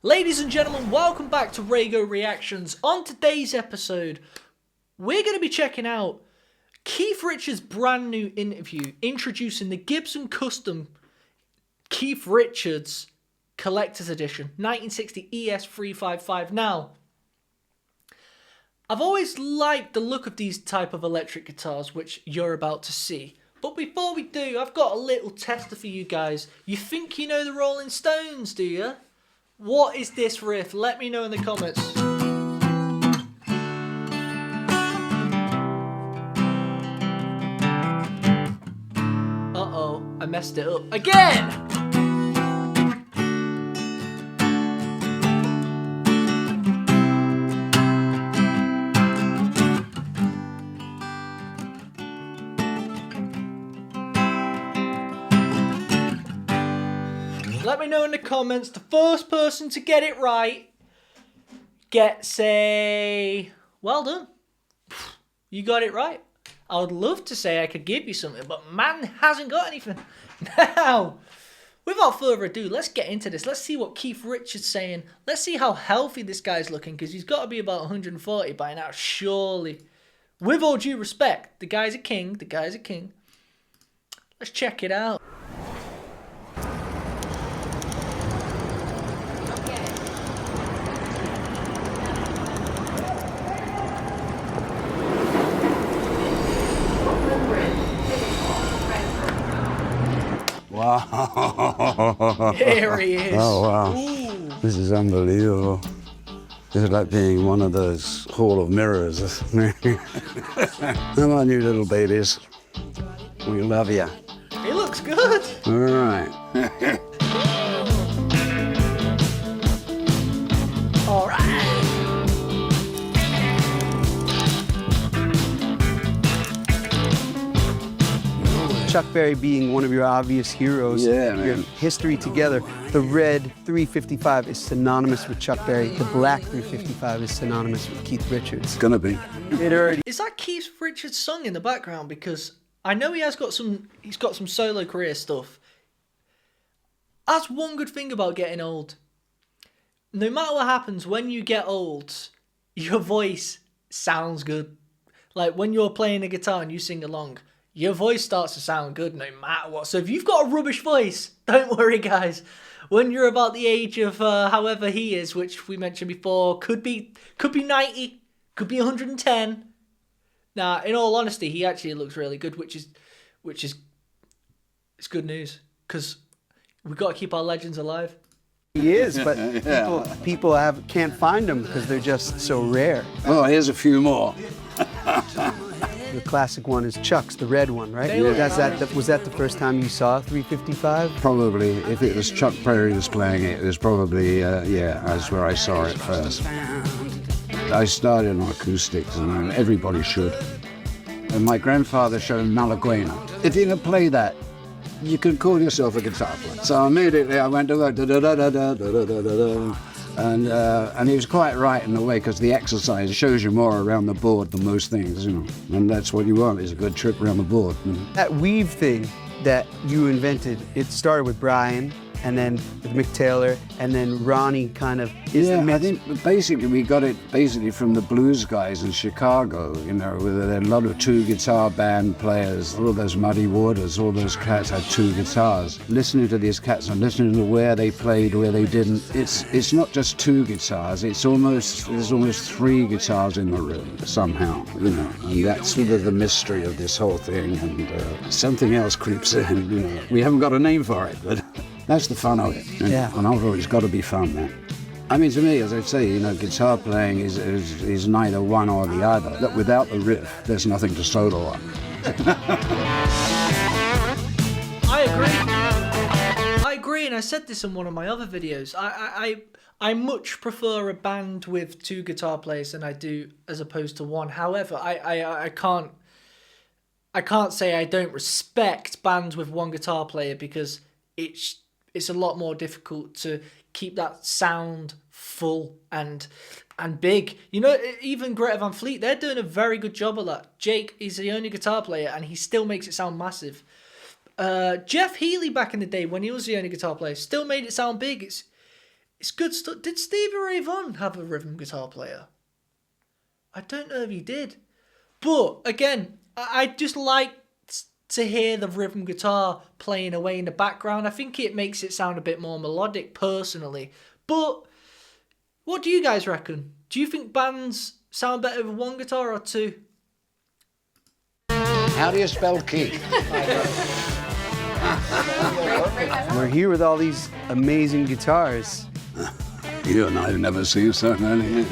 Ladies and gentlemen, welcome back to RAYGO Reactions. On today's episode, we're going to be checking out Keith Richards' brand new interview introducing the Gibson Custom Keith Richards Collector's Edition 1960 ES355. Now, I've always liked the look of these type of electric guitars, which you're about to see. But before we do, I've got a little tester for you guys. You think you know the Rolling Stones, do you? What is this riff? Let me know in the comments. Uh-oh, I messed it up again! Let me know in the comments. The first person to get it right gets a... well done. You got it right. I would love to say I could give you something, but man hasn't got anything. Now, without further ado, let's get into this. Let's see what Keith Richards is saying. Let's see how healthy this guy's looking, because he's got to be about 140 by now, surely. With all due respect, the guy's a king. The guy's a king. Let's check it out. Wow. Here he is. Oh, wow. Ooh. This is unbelievable. This is like being one of those Hall of Mirrors. Come on, you little babies. We love you. He looks good. All right. All right. Chuck Berry being one of your obvious heroes, Yeah, your man. history together. The red 355 is synonymous with Chuck Berry. The black 355 is synonymous with Keith Richards. It's gonna be. It already Is that Keith Richards' song in the background? Because I know he's got some solo career stuff. That's one good thing about getting old. No matter what happens, when you get old, your voice sounds good. Like when you're playing a guitar and you sing along, your voice starts to sound good no matter what. So if you've got a rubbish voice, don't worry, guys. When you're about the age of however he is, which we mentioned before, could be 90, could be 110. Now, in all honesty, he actually looks really good, which is it's good news, because we've got to keep our legends alive. he is, but Yeah. people can't find them because they're just so rare. Oh, here's a few more. The classic one is Chuck's, the red one, right? They look Was that the first time you saw 355? Probably, if it was Chuck Berry was playing it, it was probably, yeah, that's where I saw it first. I started on acoustics, and everybody should. And my grandfather showed Malaguena. If you can play that, you can call yourself a guitar player. So immediately I went to da da da da da da da da da. And he was quite right in a way, because the exercise shows you more around the board than most things, you know. And that's what you want, is a good trip around the board. You know. That weave thing that you invented, it started with Brian, and then with Mick Taylor, and then Ronnie kind of is the Yeah, I mix. think basically we got it from the blues guys in Chicago, you know, with a lot of two guitar band players, all those Muddy Waters, all those cats had two guitars. Listening to these cats and listening to where they played, where they didn't, it's not just two guitars, there's almost three guitars in the room somehow, you know, and that's sort of the mystery of this whole thing, and something else creeps in, you know. We haven't got a name for it, but that's the fun of it. Yeah. And although it's got to be fun, man. I mean, to me, as I say, you know, guitar playing is neither one or the other. That without the riff, there's nothing to solo on. I agree, and I said this in one of my other videos. I much prefer a band with two guitar players than I do as opposed to one. However, I can't say I don't respect bands with one guitar player, because it's a lot more difficult to keep that sound full and big. You know, even Greta Van Fleet, they're doing a very good job of that. Jake is the only guitar player, and he still makes it sound massive. Jeff Healey back in the day, when he was the only guitar player, still made it sound big. It's good stuff. Did Stevie Ray Vaughan have a rhythm guitar player? I don't know if he did. But, again, I just like to hear the rhythm guitar playing away in the background. I think it makes it sound a bit more melodic, personally. But what do you guys reckon? Do you think bands sound better with one guitar or two? How do you spell key? We're here with all these amazing guitars. You and I have never seen so many.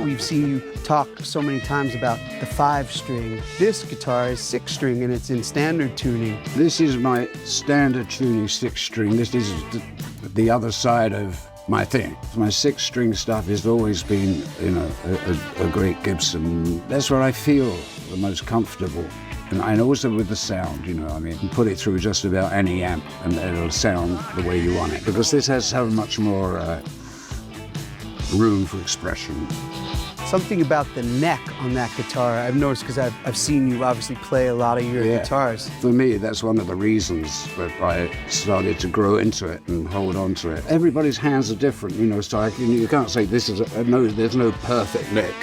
We've seen you talk so many times about the 5-string. This guitar is 6-string and it's in standard tuning. This is my standard tuning 6-string. This is the other side of my thing. My 6-string stuff has always been, you know, a great Gibson. That's where I feel the most comfortable. And also with the sound, you know, I mean, you can put it through just about any amp and it'll sound the way you want it. Because this has so much more room for expression. Something about the neck on that guitar, I've noticed because I've seen you obviously play a lot of your guitars. For me, that's one of the reasons that I started to grow into it and hold on to it. Everybody's hands are different, you know, so you can't say this is there's no perfect neck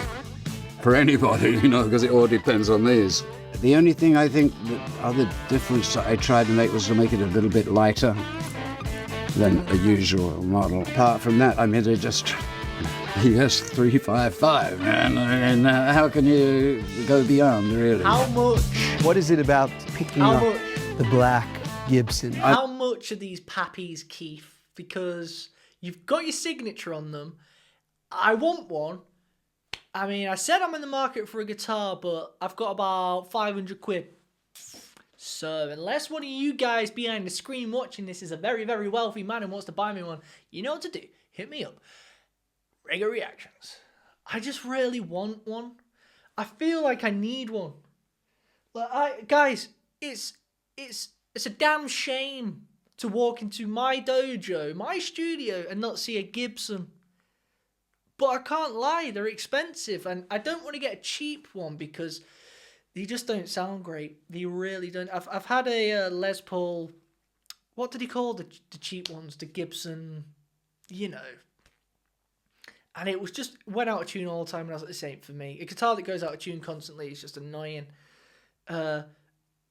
for anybody, you know, because it all depends on these. The only thing I think, the other difference that I tried to make was to make it a little bit lighter than a usual model. Apart from that, I mean, they just, yes, 355, man, and how can you go beyond, really? How much? What is it about picking up the black Gibson? How much are these Pappies, Keith? Because you've got your signature on them. I want one. I mean, I said I'm in the market for a guitar, but I've got about 500 quid. So, unless one of you guys behind the screen watching this is a very, very wealthy man and wants to buy me one, you know what to do. Hit me up. RAYGO Reactions. I just really want one. I feel like I need one. Like, guys, it's a damn shame to walk into my dojo, my studio, and not see a Gibson. But I can't lie, they're expensive, and I don't want to get a cheap one because they just don't sound great. They really don't. I've had a Les Paul. What did he call the cheap ones? The Gibson, you know. And it was just went out of tune all the time, and I was like, this ain't for me. A guitar that goes out of tune constantly is just annoying. But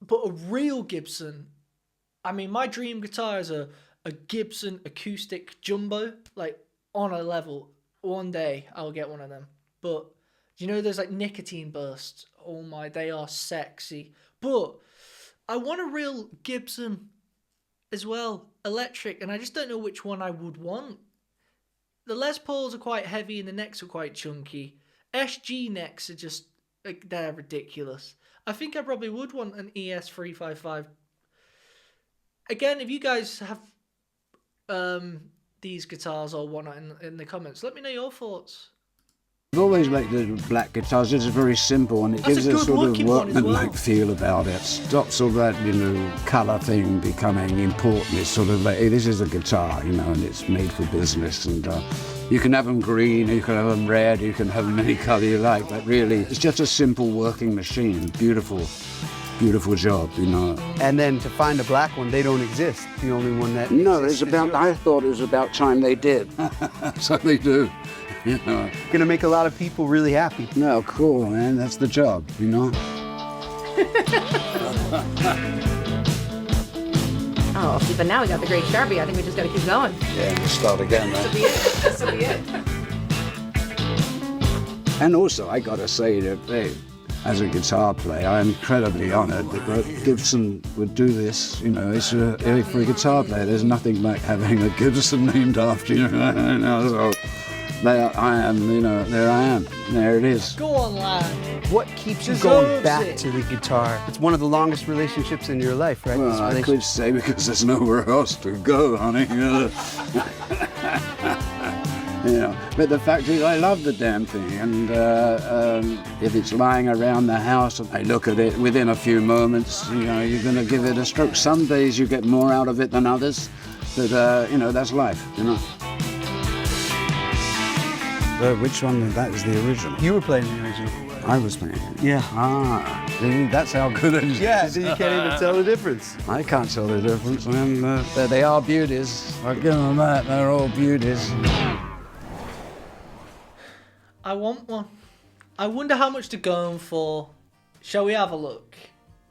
a real Gibson. I mean, my dream guitar is a Gibson acoustic jumbo, like on a level. One day I'll get one of them. But you know, there's like nicotine bursts. Oh my, they are sexy. But I want a real Gibson as well, electric, and I just don't know which one I would want. The Les Pauls are quite heavy and the necks are quite chunky. SG necks are just, like, they're ridiculous. I think I probably would want an ES355. Again, if you guys have these guitars or whatnot in the comments, let me know your thoughts. I've always liked the black guitars. It's very simple and it gives a sort of workmanlike feel about it. Stops all that, you know, colour thing becoming important. It's sort of like, hey, this is a guitar, you know, and it's made for business. And you can have them green, you can have them red, you can have them any colour you like. But really, it's just a simple working machine. Beautiful, beautiful job, you know. And then to find a black one, they don't exist. The only one that no, it's about. I thought it was about time they did. So they do. You know. Gonna make a lot of people really happy. No, cool, man. That's the job, you know. Oh, see, but now we got the great Sharpie. I think we just got to keep going. Yeah, we'll start again, This will man. be it. This will be it. And also, I gotta say that, hey, as a guitar player, I'm incredibly honoured that Gibson would do this. You know, it's for a guitar player, there's nothing like having a Gibson named after you. So there I am, you know, there I am. There it is. Go on, lad. What keeps you Deserves going back it. to the guitar? It's one of the longest relationships in your life, right? Well, I could say because there's nowhere else to go, honey. You know, but the fact is, I love the damn thing, and if it's lying around the house and I look at it within a few moments, you know, you're going to give it a stroke. Some days you get more out of it than others, but you know, that's life, you know. Which one? That is the original. You were playing the original. I was playing it. Yeah. Ah, see, that's how good it is. Yeah, so you can't even tell the difference. I can't tell the difference, man. They are beauties. I'll give them that. They're all beauties. I want one. I wonder how much they're going for. Shall we have a look?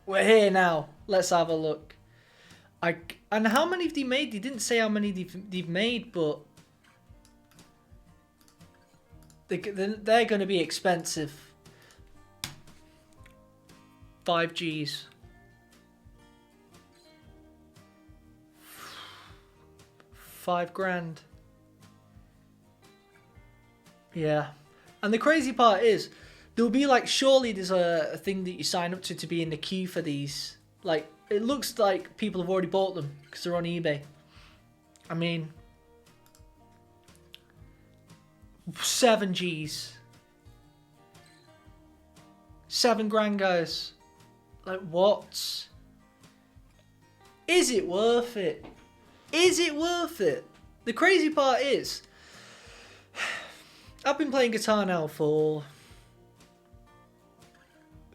We're here now. Let's have a look. And how many have they made? They didn't say how many they've made, but they're going to be expensive. 5Gs. $5,000. Yeah. And the crazy part is, there'll be like, surely there's a thing that you sign up to be in the queue for these. Like, it looks like people have already bought them because they're on eBay. I mean, 7Gs. $7,000, guys. Like, what? Is it worth it? Is it worth it? The crazy part is, I've been playing guitar now for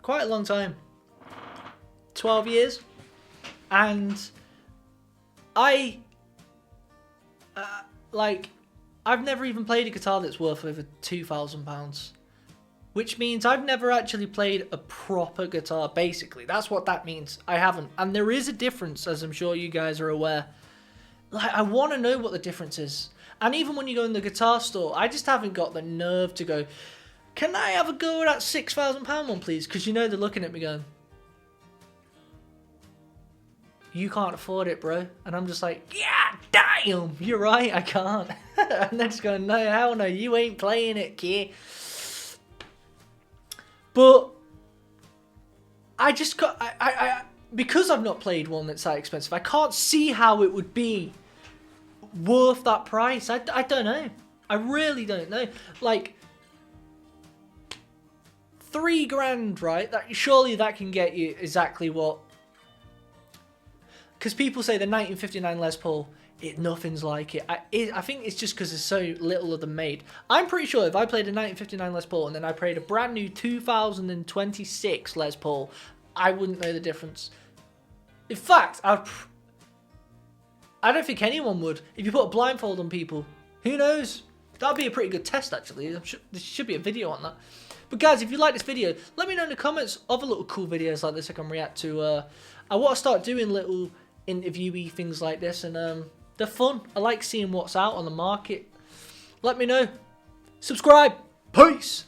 quite a long time. 12 years. And I've never even played a guitar that's worth over £2,000. Which means I've never actually played a proper guitar, basically. That's what that means. I haven't. And there is a difference, as I'm sure you guys are aware. Like, I want to know what the difference is. And even when you go in the guitar store, I just haven't got the nerve to go, can I have a go at that £6,000 one, please? Because you know they're looking at me going, you can't afford it, bro. And I'm just like, yeah, damn, you're right, I can't. And they're just going, no, hell no, you ain't playing it, kid. But I just got, because I've not played one that's that expensive, I can't see how it would be worth that price. I don't know. I really don't know. Like, $3,000, right? Surely that can get you exactly what. Because people say the 1959 Les Paul, nothing's like it. I think it's just because there's so little of them made. I'm pretty sure if I played a 1959 Les Paul and then I played a brand new 2026 Les Paul, I wouldn't know the difference. In fact, I don't think anyone would. If you put a blindfold on people, who knows? That'd be a pretty good test, actually. There should be a video on that. But guys, if you like this video, let me know in the comments other little cool videos like this I can react to. I want to start doing little interviewee things like this, and they're fun. I like seeing what's out on the market. Let me know. Subscribe. Peace.